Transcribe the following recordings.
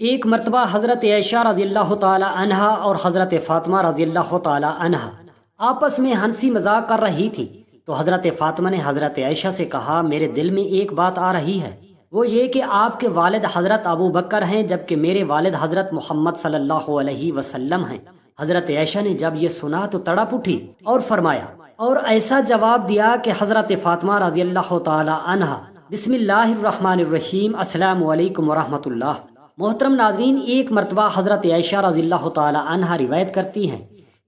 ایک مرتبہ حضرت عائشہ رضی اللہ تعالی عنہا اور حضرت فاطمہ رضی اللہ تعالی عنہا آپس میں ہنسی مذاق کر رہی تھی تو حضرت فاطمہ نے حضرت عائشہ سے کہا، میرے دل میں ایک بات آ رہی ہے، وہ یہ کہ آپ کے والد حضرت ابو بکر ہیں جبکہ میرے والد حضرت محمد صلی اللہ علیہ وسلم ہیں۔ حضرت عائشہ نے جب یہ سنا تو تڑپ اٹھی اور فرمایا اور ایسا جواب دیا کہ حضرت فاطمہ رضی اللہ تعالی عنہا بسم اللہ الرحمن الرحیم السلام علیکم ورحمۃ اللہ۔ محترم ناظرین، ایک مرتبہ حضرت عائشہ رضی اللہ تعالی عنہا روایت کرتی ہیں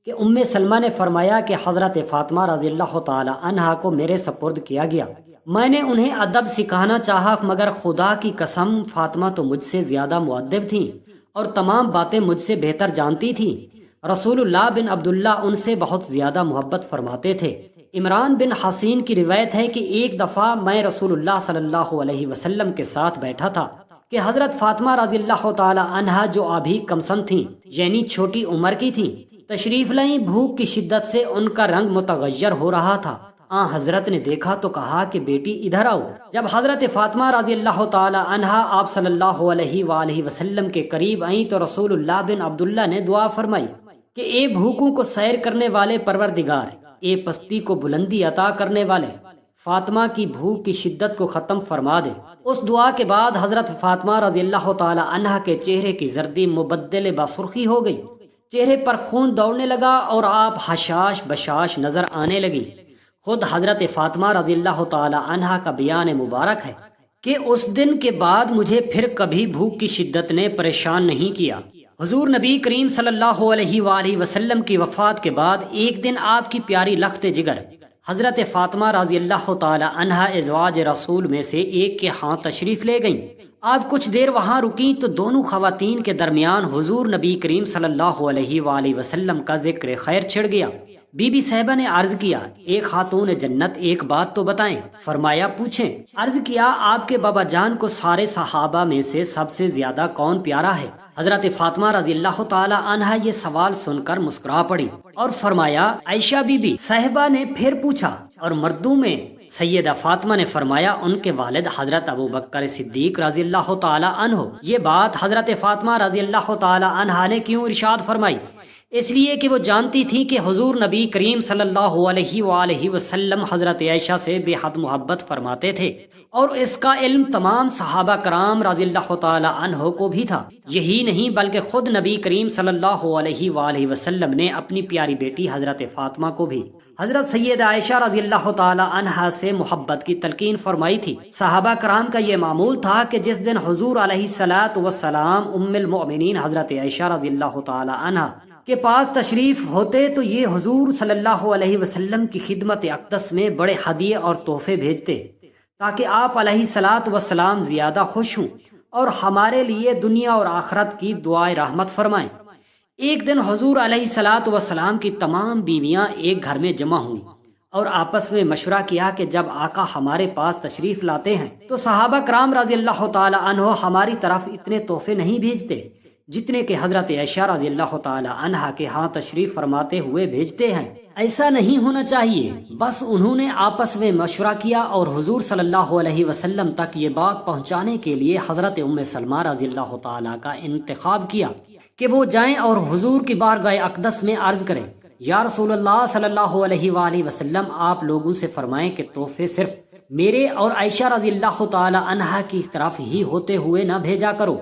کہ ام سلمہ نے فرمایا کہ حضرت فاطمہ رضی اللہ تعالی عنہا کو میرے سپرد کیا گیا۔ میں نے انہیں ادب سکھانا چاہا مگر خدا کی قسم فاطمہ تو مجھ سے زیادہ مؤدب تھیں اور تمام باتیں مجھ سے بہتر جانتی تھیں۔ رسول اللہ بن عبداللہ ان سے بہت زیادہ محبت فرماتے تھے۔ عمران بن حسین کی روایت ہے کہ ایک دفعہ میں رسول اللہ صلی اللہ علیہ وسلم کے ساتھ بیٹھا تھا کہ حضرت فاطمہ رضی اللہ تعالی عنہا جو ابھی کمسن تھیں یعنی چھوٹی عمر کی تھیں تشریف لائیں۔ بھوک کی شدت سے ان کا رنگ متغیر ہو رہا تھا۔ حضرت نے دیکھا تو کہا کہ بیٹی ادھر آؤ۔ جب حضرت فاطمہ رضی اللہ تعالی عنہا آپ صلی اللہ علیہ وآلہ وسلم کے قریب آئیں تو رسول اللہ بن عبداللہ نے دعا فرمائی کہ اے بھوکوں کو سیر کرنے والے پروردگار، اے پستی کو بلندی عطا کرنے والے، فاطمہ کی بھوک کی شدت کو ختم فرما دے۔ اس دعا کے بعد حضرت فاطمہ رضی اللہ تعالی عنہا کے چہرے کی زردی مبدل بسرخی ہو گئی، چہرے پر خون دوڑنے لگا اور آپ حشاش بشاش نظر آنے لگی۔ خود حضرت فاطمہ رضی اللہ تعالی عنہا کا بیان مبارک ہے کہ اس دن کے بعد مجھے پھر کبھی بھوک کی شدت نے پریشان نہیں کیا۔ حضور نبی کریم صلی اللہ علیہ وآلہ وسلم کی وفات کے بعد ایک دن آپ کی پیاری لخت جگر حضرت فاطمہ رضی اللہ تعالی عنہا ازواج رسول میں سے ایک کے ہاں تشریف لے گئیں۔ آپ کچھ دیر وہاں رکیں تو دونوں خواتین کے درمیان حضور نبی کریم صلی اللہ علیہ وآلہ وسلم کا ذکر خیر چھڑ گیا۔ بی بی صاحبہ نے عرض کیا، ایک خاتون جنت ایک بات تو بتائیں۔ فرمایا پوچھیں۔ عرض کیا، آپ کے بابا جان کو سارے صحابہ میں سے سب سے زیادہ کون پیارا ہے؟ حضرت فاطمہ رضی اللہ تعالی عنہا یہ سوال سن کر مسکرا پڑی اور فرمایا عائشہ بی بی۔ صاحبہ نے پھر پوچھا، اور مردوں میں؟ سیدہ فاطمہ نے فرمایا ان کے والد حضرت ابو بکر صدیق رضی اللہ تعالی عنہ۔ یہ بات حضرت فاطمہ رضی اللہ تعالی عنہا نے کیوں ارشاد فرمائی؟ اس لیے کہ وہ جانتی تھی کہ حضور نبی کریم صلی اللہ علیہ وآلہ وسلم حضرت عائشہ سے بے حد محبت فرماتے تھے اور اس کا علم تمام صحابہ کرام رضی اللہ تعالی عنہ کو بھی تھا۔ یہی نہیں بلکہ خود نبی کریم صلی اللہ علیہ وآلہ وسلم نے اپنی پیاری بیٹی حضرت فاطمہ کو بھی حضرت سیدہ عائشہ رضی اللہ تعالی عنہا سے محبت کی تلقین فرمائی تھی۔ صحابہ کرام کا یہ معمول تھا کہ جس دن حضور علیہ الصلاۃ والسلام ام المؤمنین حضرت عائشہ رضی اللہ تعالی عنہا کے پاس تشریف ہوتے تو یہ حضور صلی اللہ علیہ وسلم کی خدمت اقدس میں بڑے ہدیے اور تحفے بھیجتے تاکہ آپ علیہ الصلاۃ والسلام زیادہ خوش ہوں اور ہمارے لیے دنیا اور آخرت کی دعائے رحمت فرمائیں۔ ایک دن حضور علیہ الصلاۃ والسلام کی تمام بیویاں ایک گھر میں جمع ہوئیں اور آپس میں مشورہ کیا کہ جب آقا ہمارے پاس تشریف لاتے ہیں تو صحابہ کرام رضی اللہ تعالی عنہ ہماری طرف اتنے تحفے نہیں بھیجتے جتنے کہ حضرت عائشہ رضی اللہ تعالی عنہا کے ہاں تشریف فرماتے ہوئے بھیجتے ہیں۔ ایسا نہیں ہونا چاہیے۔ بس انہوں نے آپس میں مشورہ کیا اور حضور صلی اللہ علیہ وسلم تک یہ بات پہنچانے کے لیے حضرت ام سلمہ رضی اللہ تعالی کا انتخاب کیا کہ وہ جائیں اور حضور کی بارگاہ اقدس میں عرض کریں، یا رسول اللہ صلی اللہ علیہ وآلہ وسلم، آپ لوگوں سے فرمائیں کہ تحفے صرف میرے اور عائشہ رضی اللہ تعالی عنہا کی طرف ہی ہوتے ہوئے نہ بھیجا کرو،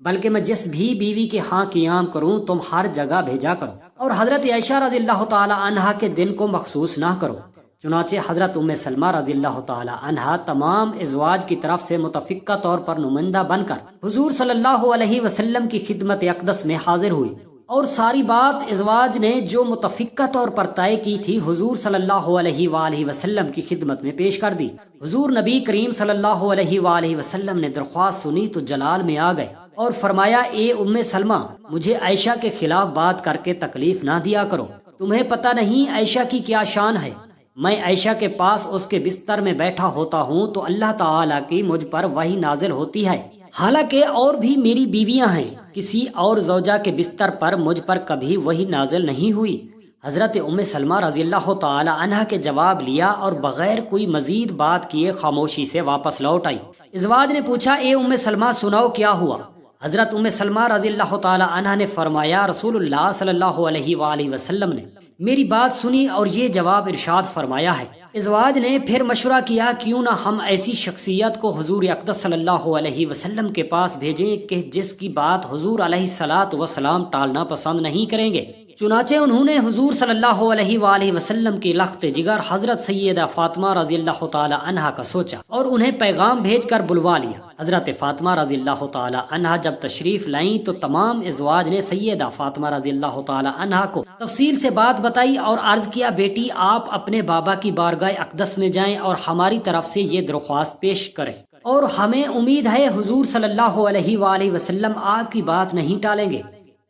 بلکہ میں جس بھی بیوی کے ہاں قیام کروں تم ہر جگہ بھیجا کرو، اور حضرت عائشہ رضی اللہ تعالی عنہا کے دن کو مخصوص نہ کرو۔ چنانچہ حضرت ام سلمہ رضی اللہ تعالی عنہا تمام ازواج کی طرف سے متفقہ طور پر نمائندہ بن کر حضور صلی اللہ علیہ وسلم کی خدمت اقدس میں حاضر ہوئی اور ساری بات ازواج نے جو متفقہ طور پر طے کی تھی حضور صلی اللہ علیہ وآلہ وسلم کی خدمت میں پیش کر دی۔ حضور نبی کریم صلی اللہ علیہ وآلہ وسلم نے درخواست سنی تو جلال میں آ گئے اور فرمایا، اے ام سلمہ، مجھے عائشہ کے خلاف بات کر کے تکلیف نہ دیا کرو۔ تمہیں پتہ نہیں عائشہ کی کیا شان ہے۔ میں عائشہ کے پاس اس کے بستر میں بیٹھا ہوتا ہوں تو اللہ تعالیٰ کی مجھ پر وحی نازل ہوتی ہے، حالانکہ اور بھی میری بیویاں ہیں، کسی اور زوجہ کے بستر پر مجھ پر کبھی وحی نازل نہیں ہوئی۔ حضرت ام سلمہ رضی اللہ تعالی عنہا کے جواب لیا اور بغیر کوئی مزید بات کیے خاموشی سے واپس لوٹ آئی۔ ازواج نے پوچھا، اے ام سلمہ سناؤ کیا ہوا؟ حضرت ام سلمہ رضی اللہ تعالی عنہ نے فرمایا رسول اللہ صلی اللہ علیہ وآلہ وسلم نے میری بات سنی اور یہ جواب ارشاد فرمایا ہے۔ ازواج نے پھر مشورہ کیا کیوں نہ ہم ایسی شخصیت کو حضور اقدس صلی اللہ علیہ وسلم کے پاس بھیجیں کہ جس کی بات حضور علیہ الصلاۃ والسلام ٹالنا پسند نہیں کریں گے۔ چنانچہ انہوں نے حضور صلی اللہ علیہ وآلہ وسلم کی لخت جگر حضرت سیدہ فاطمہ رضی اللہ تعالی عنہا کا سوچا اور انہیں پیغام بھیج کر بلوا لیا۔ حضرت فاطمہ رضی اللہ تعالی عنہا جب تشریف لائیں تو تمام ازواج نے سیدہ فاطمہ رضی اللہ تعالی عنہا کو تفصیل سے بات بتائی اور عرض کیا بیٹی آپ اپنے بابا کی بارگاہ اقدس میں جائیں اور ہماری طرف سے یہ درخواست پیش کریں، اور ہمیں امید ہے حضور صلی اللہ علیہ وآلہ وسلم آپ کی بات نہیں ٹالیں گے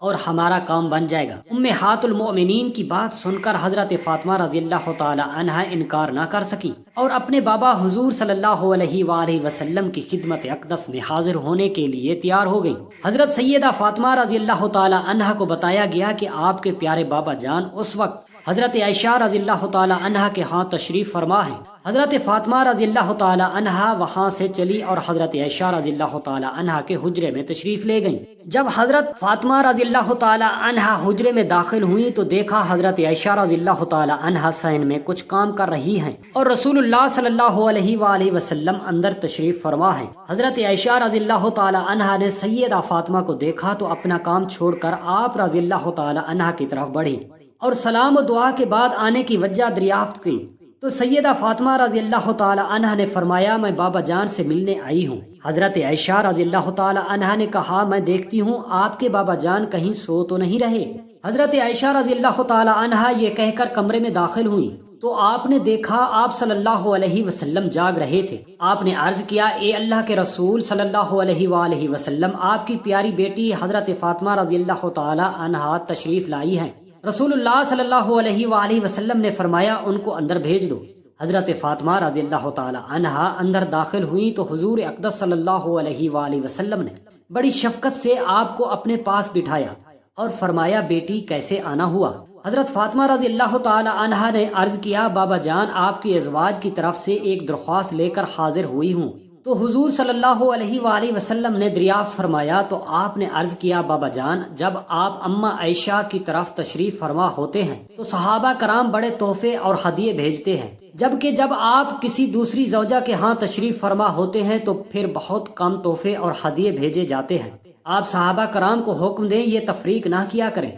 اور ہمارا کام بن جائے گا۔ امہات المؤمنین کی بات سن کر حضرت فاطمہ رضی اللہ تعالی عنہا انکار نہ کر سکی اور اپنے بابا حضور صلی اللہ علیہ وآلہ وسلم کی خدمت اقدس میں حاضر ہونے کے لیے تیار ہو گئی۔ حضرت سیدہ فاطمہ رضی اللہ تعالی عنہا کو بتایا گیا کہ آپ کے پیارے بابا جان اس وقت حضرت عائشہ رضی اللہ تعالی عنہا کے ہاں تشریف فرما ہے۔ حضرت فاطمہ رضی اللہ تعالی عنہا وہاں سے چلی اور حضرت عائشہ رضی اللہ تعالی عنہا کے حجرے میں تشریف لے گئیں۔ جب حضرت فاطمہ رضی اللہ تعالی عنہا حجرے میں داخل ہوئی تو دیکھا حضرت عائشہ رضی اللہ تعالی عنہا صحن میں کچھ کام کر رہی ہیں اور رسول اللہ صلی اللہ علیہ وآلہ وسلم اندر تشریف فرما ہے۔ حضرت عائشہ رضی اللہ تعالی عنہا نے سیدہ فاطمہ کو دیکھا تو اپنا کام چھوڑ کر آپ رضی اللہ تعالی عنہا کی طرف بڑھی اور سلام و دعا کے بعد آنے کی وجہ دریافت کی تو سیدہ فاطمہ رضی اللہ تعالی عنہا نے فرمایا میں بابا جان سے ملنے آئی ہوں۔ حضرت عائشہ رضی اللہ تعالی عنہا نے کہا میں دیکھتی ہوں آپ کے بابا جان کہیں سو تو نہیں رہے۔ حضرت عائشہ رضی اللہ تعالی عنہا یہ کہہ کر کمرے میں داخل ہوئی تو آپ نے دیکھا آپ صلی اللہ علیہ وسلم جاگ رہے تھے۔ آپ نے عرض کیا اے اللہ کے رسول صلی اللہ علیہ وآلہ وسلم آپ کی پیاری بیٹی حضرت فاطمہ رضی اللہ تعالی عنہا تشریف لائی ہیں۔ رسول اللہ صلی اللہ علیہ وآلہ وسلم نے فرمایا ان کو اندر بھیج دو۔ حضرت فاطمہ رضی اللہ تعالی عنہا اندر داخل ہوئی تو حضور اقدس صلی اللہ علیہ وآلہ وسلم نے بڑی شفقت سے آپ کو اپنے پاس بٹھایا اور فرمایا بیٹی کیسے آنا ہوا؟ حضرت فاطمہ رضی اللہ تعالی عنہا نے عرض کیا بابا جان آپ کی ازواج کی طرف سے ایک درخواست لے کر حاضر ہوئی ہوں۔ تو حضور صلی اللہ علیہ وآلہ وسلم نے دریافت فرمایا تو آپ نے عرض کیا بابا جان جب آپ اماں عائشہ کی طرف تشریف فرما ہوتے ہیں تو صحابہ کرام بڑے تحفے اور ہدیے بھیجتے ہیں، جبکہ جب آپ کسی دوسری زوجہ کے ہاں تشریف فرما ہوتے ہیں تو پھر بہت کم تحفے اور ہدیے بھیجے جاتے ہیں۔ آپ صحابہ کرام کو حکم دیں یہ تفریق نہ کیا کریں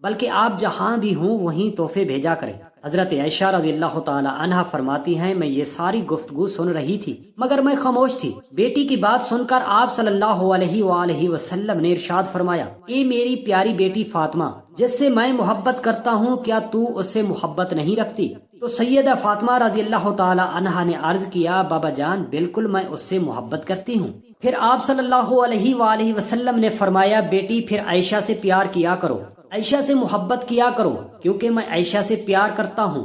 بلکہ آپ جہاں بھی ہوں وہیں تحفے بھیجا کریں۔ حضرت عائشہ رضی اللہ تعالی عنہا فرماتی ہیں میں یہ ساری گفتگو سن رہی تھی مگر میں خاموش تھی۔ بیٹی کی بات سن کر آپ صلی اللہ علیہ وآلہ وسلم نے ارشاد فرمایا اے میری پیاری بیٹی فاطمہ جس سے میں محبت کرتا ہوں کیا تو اس سے محبت نہیں رکھتی؟ تو سیدہ فاطمہ رضی اللہ تعالی عنہا نے عرض کیا بابا جان بالکل میں اس سے محبت کرتی ہوں۔ پھر آپ صلی اللہ علیہ وآلہ وسلم نے فرمایا بیٹی پھر عائشہ سے پیار کیا کرو، عائشہ سے محبت کیا کرو کیونکہ میں عائشہ سے پیار کرتا ہوں۔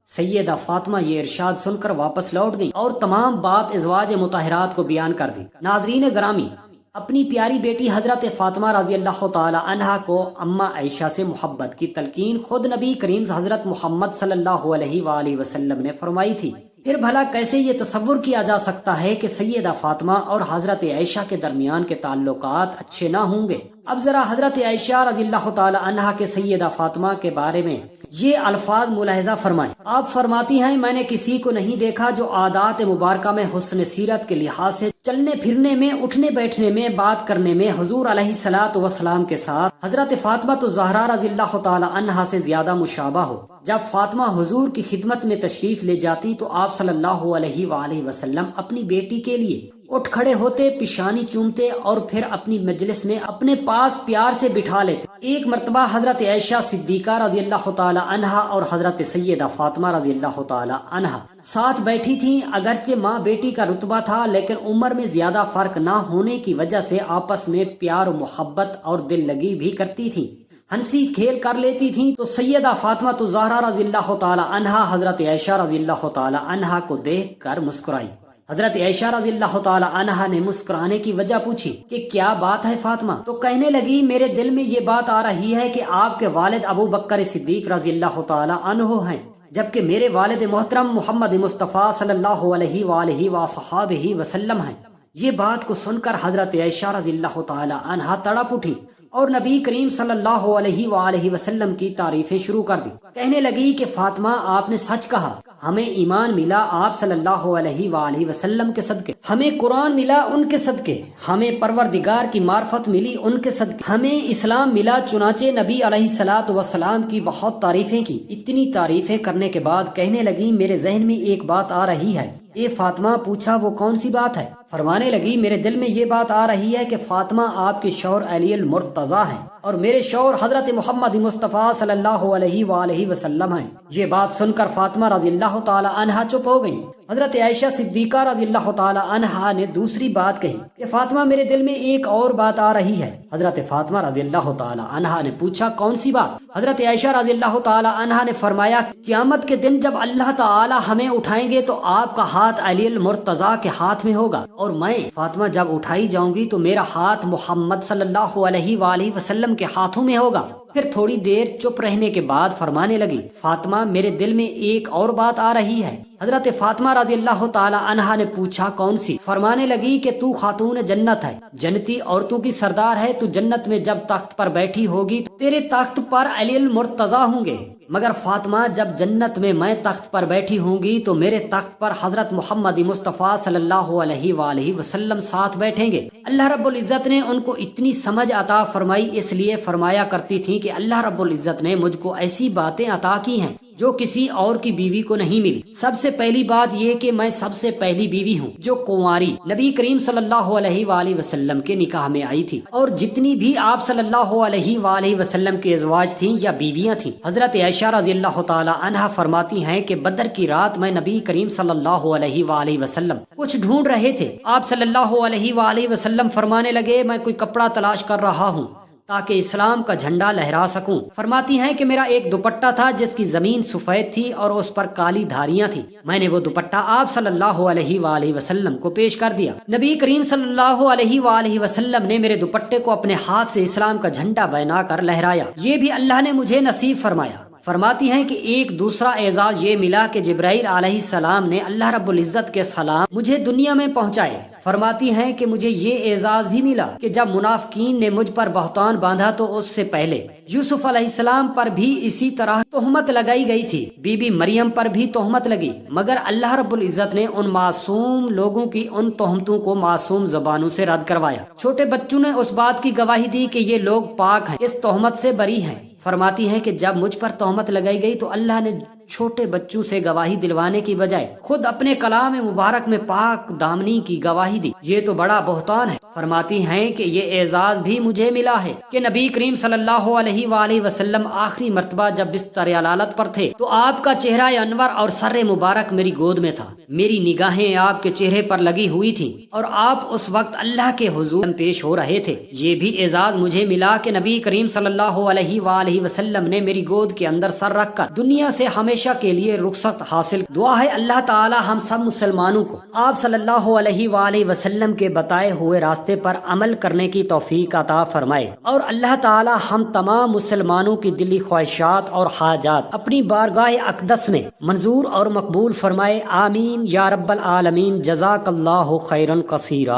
سیدہ فاطمہ یہ ارشاد سن کر واپس لوٹ گئی اور تمام بات ازواج مطہرات کو بیان کر دی۔ ناظرین گرامی اپنی پیاری بیٹی حضرت فاطمہ رضی اللہ تعالی عنہا کو اماں عائشہ سے محبت کی تلقین خود نبی کریم حضرت محمد صلی اللہ علیہ وآلہ وسلم نے فرمائی تھی۔ پھر بھلا کیسے یہ تصور کیا جا سکتا ہے کہ سیدہ فاطمہ اور حضرت عائشہ کے درمیان کے تعلقات اچھے نہ ہوں گے؟ اب ذرا حضرت عائشہ رضی اللہ تعالی عنہا کے سیدہ فاطمہ کے بارے میں یہ الفاظ ملاحظہ فرمائیں۔ آپ فرماتی ہیں میں نے کسی کو نہیں دیکھا جو عادات مبارکہ میں حسن سیرت کے لحاظ سے چلنے پھرنے میں اٹھنے بیٹھنے میں بات کرنے میں حضور علیہ الصلاۃ والسلام کے ساتھ حضرت فاطمہ الزہرا رضی اللہ تعالی عنہا سے زیادہ مشابہ ہو۔ جب فاطمہ حضور کی خدمت میں تشریف لے جاتی تو آپ صلی اللہ علیہ وآلہ وسلم اپنی بیٹی کے لیے اٹھ کھڑے ہوتے، پیشانی چومتے اور پھر اپنی مجلس میں اپنے پاس پیار سے بٹھا لیتے۔ ایک مرتبہ حضرت عائشہ صدیقہ رضی اللہ تعالی عنہا اور حضرت سیدہ فاطمہ رضی اللہ تعالی عنہا ساتھ بیٹھی تھیں۔ اگرچہ ماں بیٹی کا رتبہ تھا لیکن عمر میں زیادہ فرق نہ ہونے کی وجہ سے آپس میں پیار و محبت اور دل لگی بھی کرتی تھیں، ہنسی کھیل کر لیتی تھیں۔ تو سیدہ فاطمہ الزہرا رضی اللہ تعالی عنہا حضرت عائشہ رضی اللہ تعالی عنہا کو دیکھ کر مسکرائی۔ حضرت عائشہ رضی اللہ تعالی عنہا نے مسکرانے کی وجہ پوچھی کہ کیا بات ہے فاطمہ؟ تو کہنے لگی میرے دل میں یہ بات آ رہی ہے کہ آپ کے والد ابو بکر صدیق رضی اللہ تعالی عنہ ہیں، جبکہ میرے والد محترم محمد مصطفیٰ صلی اللہ علیہ وآلہ وصحابہ وسلم ہیں۔ یہ بات کو سن کر حضرت عائشہ رضی اللہ تعالی عنہا تڑپ اٹھی اور نبی کریم صلی اللہ علیہ وآلہ وسلم کی تعریفیں شروع کر دی۔ کہنے لگی کہ فاطمہ آپ نے سچ کہا، ہمیں ایمان ملا آپ صلی اللہ علیہ وآلہ وسلم کے صدقے، ہمیں قرآن ملا ان کے صدقے، ہمیں پروردگار کی معرفت ملی ان کے صدقے، ہمیں اسلام ملا، چنانچہ نبی علیہ الصلوۃ والسلام کی بہت تعریفیں کی۔ اتنی تعریفیں کرنے کے بعد کہنے لگی میرے ذہن میں ایک بات آ رہی ہے۔ اے فاطمہ، پوچھا وہ کون سی بات ہے؟ فرمانے لگی میرے دل میں یہ بات آ رہی ہے کہ فاطمہ آپ کے شوہر علی المرتضیٰ ہیں اور میرے شوہر حضرت محمد مصطفیٰ صلی اللہ علیہ وآلہ وسلم ہیں۔ یہ بات سن کر فاطمہ رضی اللہ تعالی عنہا چپ ہو گئی۔ حضرت عائشہ صدیقہ رضی اللہ تعالی عنہا نے دوسری بات کہی کہ فاطمہ میرے دل میں ایک اور بات آ رہی ہے۔ حضرت فاطمہ رضی اللہ تعالی عنہا نے پوچھا کون سی بات؟ حضرت عائشہ رضی اللہ تعالی عنہا نے فرمایا قیامت کے دن جب اللہ تعالی ہمیں اٹھائیں گے تو آپ کا ہاتھ علی المرتضیٰ کے ہاتھ میں ہوگا اور میں فاطمہ جب اٹھائی جاؤں گی تو میرا ہاتھ محمد صلی اللہ علیہ وآلہ وسلم کے ہاتھوں میں ہوگا۔ پھر تھوڑی دیر چپ رہنے کے بعد فرمانے لگی فاطمہ میرے دل میں ایک اور بات آ رہی ہے۔ حضرت فاطمہ رضی اللہ تعالی عنہا نے پوچھا کون سی؟ فرمانے لگی کہ تو خاتون جنت ہے، جنتی عورتوں کی سردار ہے، تو جنت میں جب تخت پر بیٹھی ہوگی تیرے تخت پر علی المرتضیٰ ہوں گے، مگر فاطمہ جب جنت میں میں تخت پر بیٹھی ہوں گی تو میرے تخت پر حضرت محمد مصطفیٰ صلی اللہ علیہ وآلہ وسلم ساتھ بیٹھیں گے۔ اللہ رب العزت نے ان کو اتنی سمجھ عطا فرمائی، اس لیے فرمایا کرتی تھی کہ اللہ رب العزت نے مجھ کو ایسی باتیں عطا کی ہیں جو کسی اور کی بیوی کو نہیں ملی۔ سب سے پہلی بات یہ کہ میں سب سے پہلی بیوی ہوں جو کنواری نبی کریم صلی اللہ علیہ وآلہ وسلم کے نکاح میں آئی تھی، اور جتنی بھی آپ صلی اللہ علیہ وآلہ وسلم کے ازواج تھیں یا بیویاں تھیں۔ حضرت عائشہ رضی اللہ تعالی عنہا فرماتی ہیں کہ بدر کی رات میں نبی کریم صلی اللہ علیہ وآلہ وسلم کچھ ڈھونڈ رہے تھے۔ آپ صلی اللہ علیہ وآلہ وسلم فرمانے لگے میں کوئی کپڑا تلاش کر رہا ہوں تاکہ اسلام کا جھنڈا لہرا سکوں۔ فرماتی ہیں کہ میرا ایک دوپٹہ تھا جس کی زمین سفید تھی اور اس پر کالی دھاریاں تھیں۔ میں نے وہ دوپٹہ آپ صلی اللہ علیہ وآلہ وسلم کو پیش کر دیا۔ نبی کریم صلی اللہ علیہ وآلہ وسلم نے میرے دوپٹے کو اپنے ہاتھ سے اسلام کا جھنڈا بنا کر لہرایا، یہ بھی اللہ نے مجھے نصیب فرمایا۔ فرماتی ہیں کہ ایک دوسرا اعزاز یہ ملا کہ جبرائیل علیہ السلام نے اللہ رب العزت کے سلام مجھے دنیا میں پہنچائے۔ فرماتی ہیں کہ مجھے یہ اعزاز بھی ملا کہ جب منافقین نے مجھ پر بہتان باندھا تو اس سے پہلے یوسف علیہ السلام پر بھی اسی طرح تہمت لگائی گئی تھی، بی بی مریم پر بھی تہمت لگی، مگر اللہ رب العزت نے ان معصوم لوگوں کی ان تہمتوں کو معصوم زبانوں سے رد کروایا۔ چھوٹے بچوں نے اس بات کی گواہی دی کہ یہ لوگ پاک ہیں، اس تہمت سے بری ہیں۔ فرماتی ہیں کہ جب مجھ پر تہمت لگائی گئی تو اللہ نے چھوٹے بچوں سے گواہی دلوانے کی بجائے خود اپنے کلام مبارک میں پاک دامنی کی گواہی دی، یہ تو بڑا بہتان ہے۔ فرماتی ہیں کہ یہ اعزاز بھی مجھے ملا ہے کہ نبی کریم صلی اللہ علیہ وآلہ وسلم آخری مرتبہ جب بستر علالت پر تھے تو آپ کا چہرہ انور اور سر مبارک میری گود میں تھا، میری نگاہیں آپ کے چہرے پر لگی ہوئی تھیں اور آپ اس وقت اللہ کے حضور پیش ہو رہے تھے۔ یہ بھی اعزاز مجھے ملا کہ نبی کریم صلی اللہ علیہ وآلہ وسلم نے میری گود کے اندر سر رکھ کر دنیا سے ہمیشہ کے لیے رخصت حاصل۔ دعا ہے اللہ تعالی ہم سب مسلمانوں کو آپ صلی اللہ علیہ وآلہ وسلم کے بتائے ہوئے راستے پر عمل کرنے کی توفیق عطا فرمائے، اور اللہ تعالی ہم تمام مسلمانوں کی دلی خواہشات اور حاجات اپنی بارگاہ اقدس میں منظور اور مقبول فرمائے۔ آمین یا رب العالمین۔ جزاک اللہ خیرا کثیرا۔